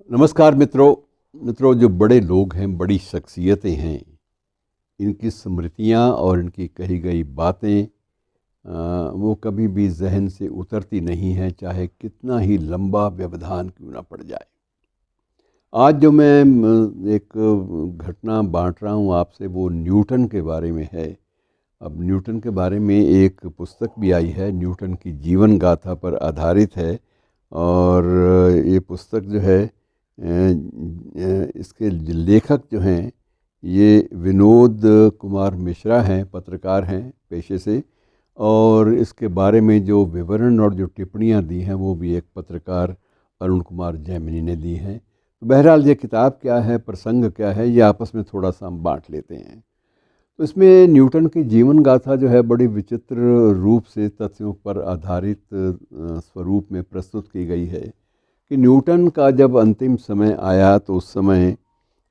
नमस्कार मित्रों, जो बड़े लोग हैं, बड़ी शख्सियतें हैं, इनकी स्मृतियाँ और इनकी कही गई बातें वो कभी भी जहन से उतरती नहीं हैं, चाहे कितना ही लंबा व्यवधान क्यों ना पड़ जाए। आज जो मैं एक घटना बांट रहा हूँ आपसे, वो न्यूटन के बारे में है। अब न्यूटन के बारे में एक पुस्तक भी आई है, न्यूटन की जीवन गाथा पर आधारित है। और ये पुस्तक जो है इसके लेखक जो हैं, ये विनोद कुमार मिश्रा हैं, पत्रकार हैं पेशे से। और इसके बारे में जो विवरण और जो टिप्पणियाँ दी हैं, वो भी एक पत्रकार अरुण कुमार जैमिनी ने दी हैं। तो बहरहाल ये किताब क्या है, प्रसंग क्या है, ये आपस में थोड़ा सा हम बांट लेते हैं। तो इसमें न्यूटन की जीवन गाथा जो है, बड़ी विचित्र रूप से तथ्यों पर आधारित स्वरूप में प्रस्तुत की गई है कि न्यूटन का जब अंतिम समय आया, तो उस समय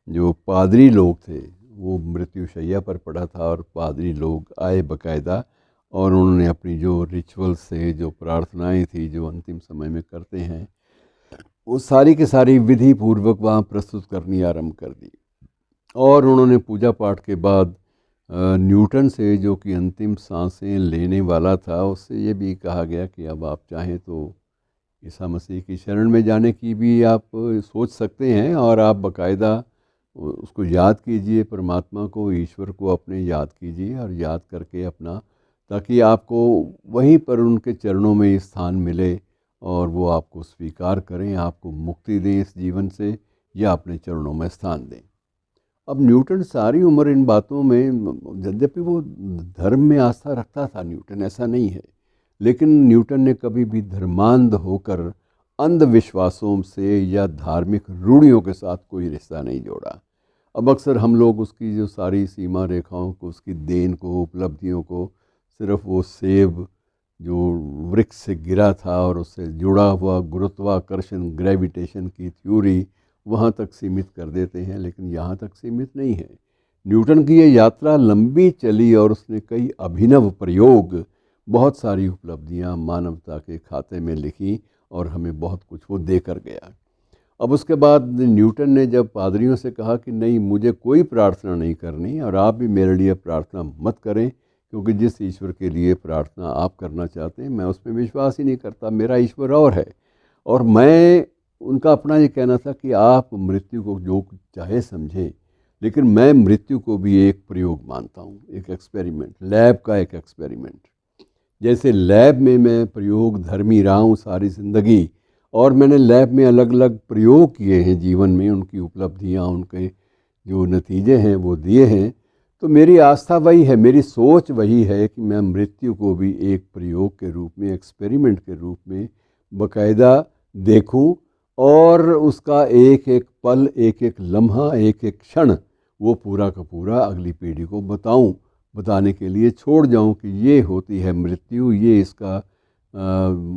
जो पादरी लोग थे, वो मृत्युशैया पर पड़ा था, और पादरी लोग आए बाकायदा, और उन्होंने अपनी जो रिचुअल्स से, जो प्रार्थनाएं थी, जो अंतिम समय में करते हैं, वो सारी की सारी विधि पूर्वक वहाँ प्रस्तुत करनी आरंभ कर दी। और उन्होंने पूजा पाठ के बाद न्यूटन से, जो कि अंतिम सांसें लेने वाला था, उससे ये भी कहा गया कि अब आप चाहें तो ईसा मसीह की शरण में जाने की भी आप सोच सकते हैं, और आप बाकायदा उसको याद कीजिए, परमात्मा को, ईश्वर को अपने याद कीजिए, और याद करके अपना, ताकि आपको वहीं पर उनके चरणों में स्थान मिले, और वो आपको स्वीकार करें, आपको मुक्ति दें इस जीवन से, या अपने चरणों में स्थान दें। अब न्यूटन सारी उम्र इन बातों में, यद्यपि वो धर्म में आस्था रखता था न्यूटन, ऐसा नहीं है, लेकिन न्यूटन ने कभी भी धर्मांध होकर अंधविश्वासों से या धार्मिक रूढ़ियों के साथ कोई रिश्ता नहीं जोड़ा। अब अक्सर हम लोग उसकी जो सारी सीमा रेखाओं को, उसकी देन को, उपलब्धियों को, सिर्फ वो सेब जो वृक्ष से गिरा था और उससे जुड़ा हुआ गुरुत्वाकर्षण, ग्रेविटेशन की थ्योरी, वहाँ तक सीमित कर देते हैं, लेकिन यहाँ तक सीमित नहीं है। न्यूटन की ये यात्रा लंबी चली, और उसने कई अभिनव प्रयोग, बहुत सारी उपलब्धियाँ मानवता के खाते में लिखी, और हमें बहुत कुछ वो दे कर गया। अब उसके बाद न्यूटन ने जब पादरियों से कहा कि नहीं, मुझे कोई प्रार्थना नहीं करनी, और आप भी मेरे लिए प्रार्थना मत करें, क्योंकि जिस ईश्वर के लिए प्रार्थना आप करना चाहते हैं, मैं उसमें विश्वास ही नहीं करता, मेरा ईश्वर और है। और मैं, उनका अपना ये कहना था कि आप मृत्यु को जो चाहे समझें, लेकिन मैं मृत्यु को भी एक प्रयोग मानता हूँ, एक एक्सपेरिमेंट, लैब का एक एक्सपेरिमेंट। जैसे लैब में मैं प्रयोग धर्मी रहा हूँ सारी ज़िंदगी, और मैंने लैब में अलग अलग प्रयोग किए हैं जीवन में, उनकी उपलब्धियाँ, उनके जो नतीजे हैं वो दिए हैं। तो मेरी आस्था वही है, मेरी सोच वही है कि मैं मृत्यु को भी एक प्रयोग के रूप में, एक्सपेरिमेंट के रूप में बाकायदा देखूं, और उसका एक एक पल, एक एक लम्हा, एक एक क्षण, वो पूरा का पूरा अगली पीढ़ी को बताने के लिए छोड़ जाऊं कि ये होती है मृत्यु, ये इसका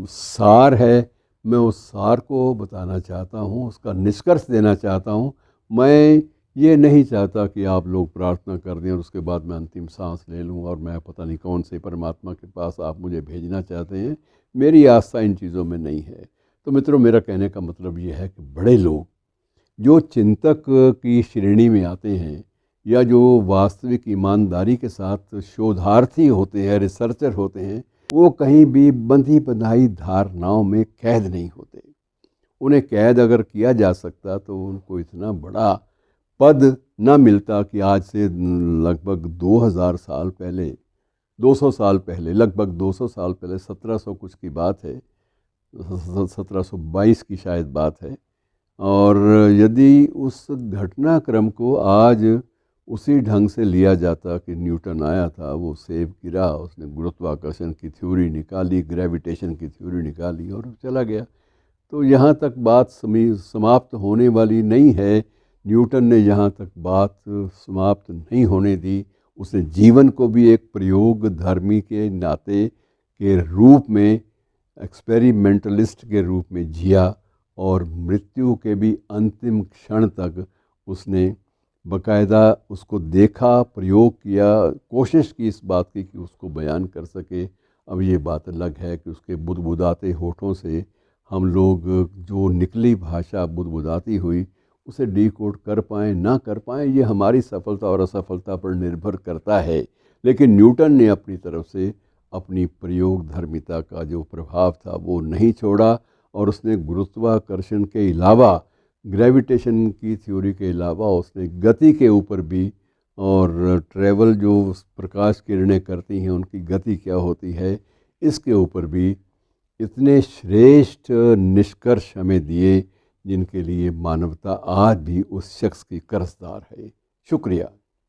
सार है। मैं उस सार को बताना चाहता हूँ, उसका निष्कर्ष देना चाहता हूँ। मैं ये नहीं चाहता कि आप लोग प्रार्थना कर दें और उसके बाद मैं अंतिम सांस ले लूँ और मैं पता नहीं कौन से परमात्मा के पास आप मुझे भेजना चाहते हैं। मेरी आस्था इन चीज़ों में नहीं है। तो मित्रों, मेरा कहने का मतलब ये है कि बड़े लोग जो चिंतक की श्रेणी में आते हैं, या जो वास्तविक ईमानदारी के साथ शोधार्थी होते हैं, रिसर्चर होते हैं, वो कहीं भी बंधी बंधाई धारणाओं में कैद नहीं होते। उन्हें कैद अगर किया जा सकता तो उनको इतना बड़ा पद न मिलता कि आज से लगभग 2000 साल पहले, 200 साल पहले, लगभग 200 साल पहले, 1700 कुछ की बात है, 1722 की शायद बात है। और यदि उस घटनाक्रम को आज उसी ढंग से लिया जाता कि न्यूटन आया था, वो सेब गिरा, उसने गुरुत्वाकर्षण की थ्योरी निकाली, ग्रेविटेशन की थ्योरी निकाली, और चला गया, तो यहाँ तक बात समाप्त होने वाली नहीं है। न्यूटन ने यहाँ तक बात समाप्त नहीं होने दी। उसने जीवन को भी एक प्रयोग धर्मी के नाते के रूप में, एक्सपेरिमेंटलिस्ट के रूप में जिया, और मृत्यु के भी अंतिम क्षण तक उसने बाकायदा उसको देखा, प्रयोग किया, कोशिश की इस बात की कि उसको बयान कर सके। अब ये बात अलग है कि उसके बुदबुदाते होठों से हम लोग जो निकली भाषा बुदबुदाती हुई उसे डिकोड कर पाएँ ना कर पाएँ, ये हमारी सफलता और असफलता पर निर्भर करता है। लेकिन न्यूटन ने अपनी तरफ से अपनी प्रयोगधर्मिता का जो प्रभाव था वो नहीं छोड़ा, और उसने गुरुत्वाकर्षण के अलावा, ग्रेविटेशन की थ्योरी के अलावा, उसने गति के ऊपर भी, और ट्रैवल जो प्रकाश किरणें करती हैं उनकी गति क्या होती है, इसके ऊपर भी इतने श्रेष्ठ निष्कर्ष हमें दिए जिनके लिए मानवता आज भी उस शख्स की कर्जदार है। शुक्रिया।